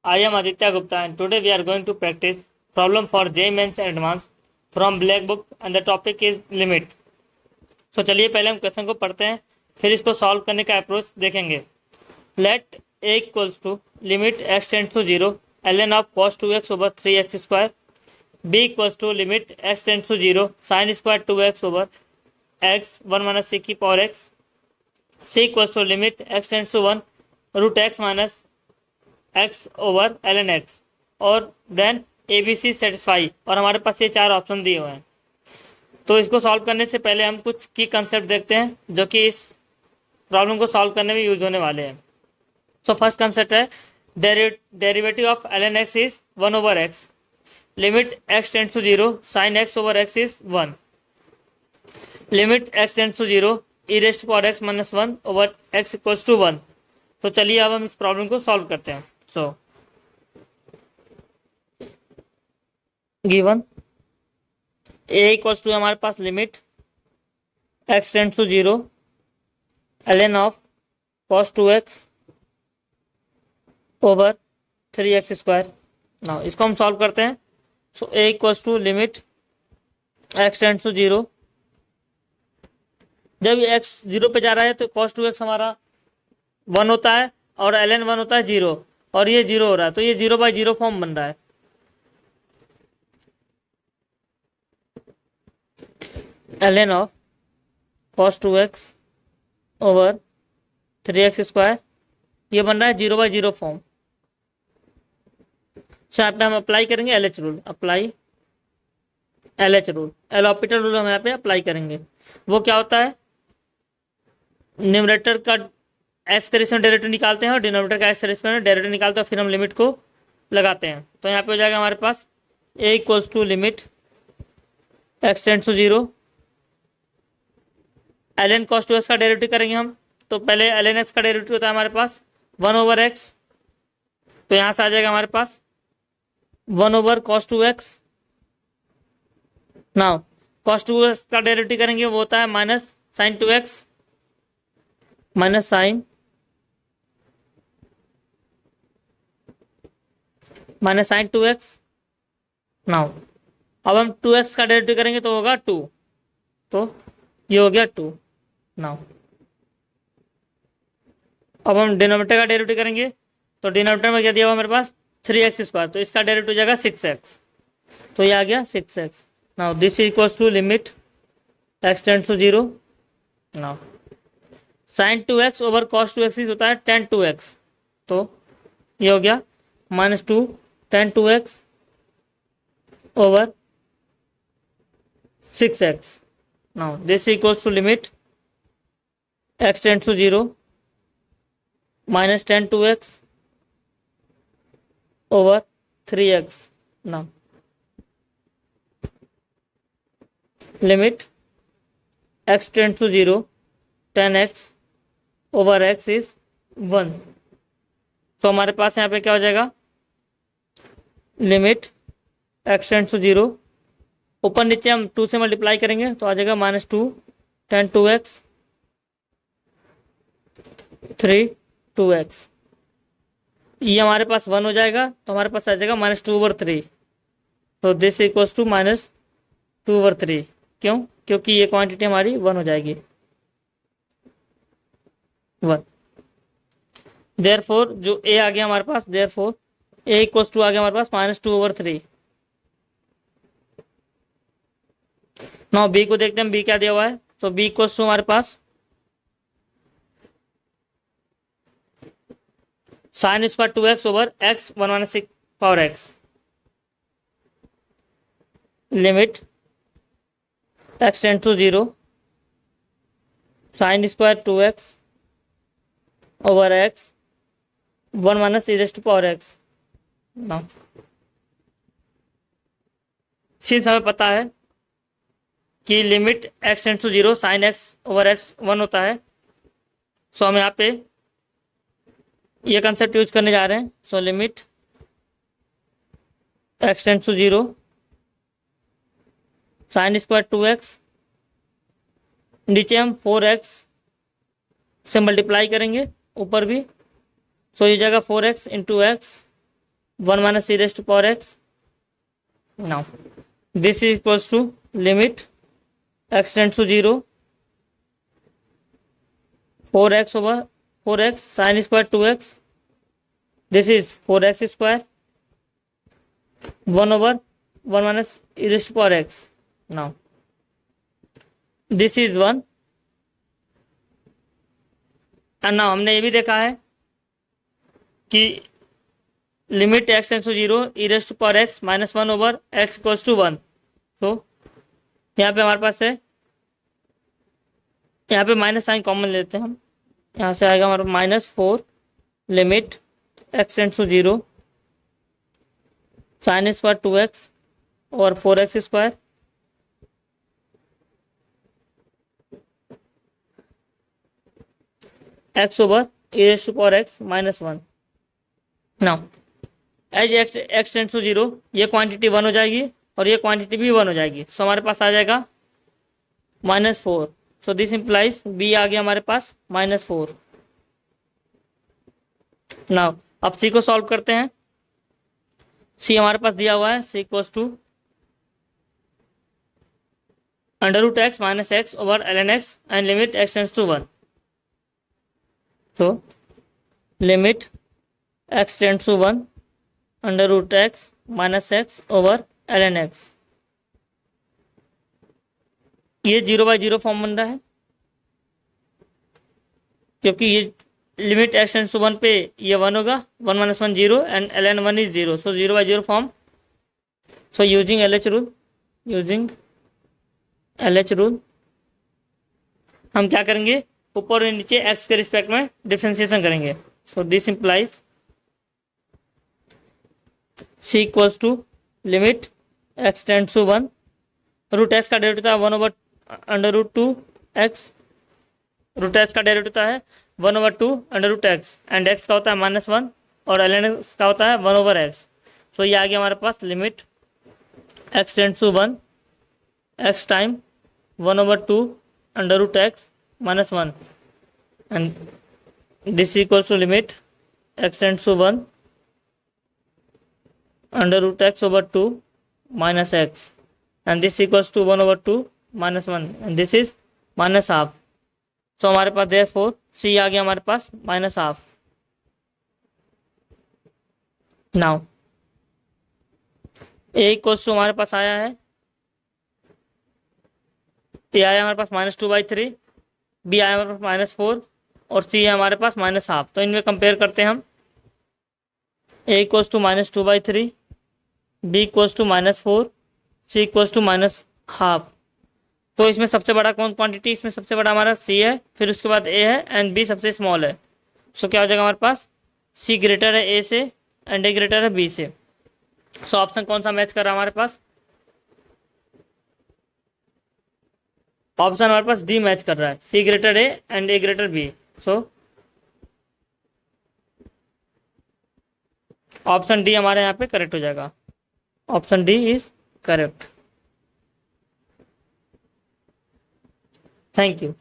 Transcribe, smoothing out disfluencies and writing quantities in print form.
I am Aditya Gupta and today we are going to practice problem for JEE Mains and Advanced from Black Book and the topic is limit. So चलिए पहले हम question को पढ़ते हैं, फिर इसको solve करने का अप्रोच देखेंगे. Let a equals to limit x tends to 0 ln of cos 2x over 3x square. B equals to limit x tends to 0 sin square 2x over x 1 minus c की power x. C equals to limit x tends to 1 root x minus x over L N X और then A B C satisfy. और हमारे पास ये चार option दिए हुए हैं. तो इसको सॉल्व करने से पहले हम कुछ की कंसेप्ट देखते हैं जो कि इस प्रॉब्लम को सॉल्व करने में यूज होने वाले हैं. सो फर्स्ट कंसेप्ट है derivative of L N X is 1 over X. Limit X tends to 0 sine X over X is 1. Limit X tends to 0 E raised power X minus 1 over X equals to 1. तो चलिए अब हम इस problem को solve करते हैं. So, given a equals to हमारे पास limit x tends to 0 ln of cos 2x over 3x square. Now इसको हम सॉल्व करते हैं. So a equals to limit x tends to 0. जब ये x 0 पे जा रहा है तो cos 2x हमारा 1 होता है और ln 1 होता है 0 और ये 0 हो रहा है तो ये 0/0 फॉर्म बन रहा है. ln of cos 2x over 3x square ये बन रहा है 0/0 फॉर्म. यहाँ पे हम अप्लाई करेंगे LH rule. Apply LH rule, L'Hopital rule हम यहाँ पे अप्लाई करेंगे. वो क्या होता है, न्यूमरेटर का एक्स के रेशमें डेरिवेटिव निकालते हैं और डिनोमिनेटर का एक्स के रेशमें डेरिवेटिव निकालते हैं और फिर हम लिमिट को लगाते हैं. तो यहाँ पे हो जाएगा हमारे पास a equals to limit X tends to 0 ln cos 2x का डेरिवेटिव करेंगे हम. तो पहले ln x का डेरिवेटिव होता है हमारे पास 1 ओवर x. तो यहाँ से आ जाएगा हमारे पास 1 over cos 2x. Now cos 2x का डेरिवेटिव करेंगे वो होता है minus sine 2x minus sine -2x. Now अब हम 2x का डेरिवेटिव करेंगे तो होगा 2. तो ये हो गया 2. नाउ अब हम डिनोमिनेटर का डेरिवेटिव करेंगे तो डिनोमिनेटर में क्या दिया हुआ हमारे पास 3x स्क्वायर. तो इसका डेरिवेटिव हो जाएगा 6x. तो ये आ गया 6x. Now this equals to limit x tends to 0. Now sine 2x over cos 2x होता है tan 2x. तो ये हो गया -2 tan 2x over 6x. Now this equals to limit x tends to 0 minus tan 2x over 3x. Now limit x tends to 0 tan x over x is 1. तो हमारे पास यहाँ पे क्या हो जाएगा, लिमिट x टेंड्स टू 0 ऊपर नीचे हम 2 से मल्टीप्लाई करेंगे तो आ जाएगा -2 tan 2x 3 2x. ये हमारे पास 1 हो जाएगा तो हमारे पास आ जाएगा -2 ओवर 3. तो दिस इक्वल्स टू -2 ओवर 3. क्यों, क्योंकि ये क्वांटिटी हमारी 1 हो जाएगी 1. देयरफॉर जो a आ गया हमारे पास, देयरफॉर a इक्वल्स टू आ गया हमारे पास -2 ओवर 3. नाउ b को देखते हैं b क्या दिया हुआ है. तो b इक्वल्स टू हमारे पास sine square 2x over x 1 minus 6 power x. Limit x tends to 0 sine square 2x over x 1 minus e raise to power x. Now since हमें पता है कि limit x tends to 0 sine x over x 1 होता है, सो हम यहाँ पे ये कंसेप्ट यूज करने जा रहे हैं. So limit x tends to 0 sine square 2x, नीचे हम 4x से मल्टीप्लाई करेंगे ऊपर भी. सो ये जाएगा 4x into x 1 minus e raised to power x. Now this is equals to limit x tends to 0, 4x over 4x sin square 2x. This is 4x square, 1 over 1 minus e raised to power x. Now this is 1. और now हमने ये भी देखा है कि limit x tends to 0 e raise to power x minus 1 over x equals to 1. तो यहाँ पे हमारे पास है, यहाँ पे माइनस साइन कॉमन लेते हैं हम. यहाँ से आएगा हमारा -4 limit x tends to 0 sine square 2x और 4x square x over e raise to power x minus 1. Now as x tends to 0 ये क्वांटिटी 1 हो जाएगी और ये क्वांटिटी भी 1 हो जाएगी. सो हमारे पास आ जाएगा -4. सो दिस इंप्लाइज b आ गया हमारे पास -4. नाउ अब c को सॉल्व करते हैं. c हमारे पास दिया हुआ है, c equals to √x minus x over ln x and limit x tends to 1. So limit x tends to 1 √x minus x over ln x. ये 0/0 फॉर्म बन रहा है क्योंकि ये लिमिट x टेंड्स टू 1 पे ये 1 होगा, 1 minus 1 0 and ln 1 is 0. So 0/0 form. So using LH rule हम क्या करेंगे, ऊपर और नीचे x के रिस्पेक्ट में डिफरेंशिएशन करेंगे. So this implies c equals to limit x tends to 1 √x का डेरिवेटिव होता है 1 ओवर √2x. √x का डेरिवेटिव होता है 1 ओवर 2 √x एंड x का होता है -1 और ln x का होता है 1 ओवर x. सो ये आ गया हमारे पास limit x tends to 1 x time 1 over 2 √x minus 1 and this equals to limit x tends to 1 √x over 2 minus x and this equals to 1 over 2 minus 1 and this is -half. So हमारे पास therefore c आ गया हमारे पास -half. now a equals to हमारे पास आया है, a आया हमारे पास -2/3, b आया हमारे पास -4 और c है हमारे पास -half. तो इनमें कंपेयर करते हैं हम. a equals to -2/3, b equals to -4, c equals to -half. तो इसमें सबसे बड़ा कौन क्वांटिटी, इसमें सबसे बड़ा हमारा c है, फिर उसके बाद a है एंड b सबसे स्मॉल है. सो क्या हो जाएगा हमारे पास, c ग्रेटर है a से एंड a ग्रेटर है b से. सो ऑप्शन कौन सा मैच कर रहा है हमारे पास, ऑप्शन हमारे पास डी मैच कर रहा है, c greater a and a greater b. So option D हमारे यहाँ पे करेक्ट हो जाएगा. Option D is correct. Thank you.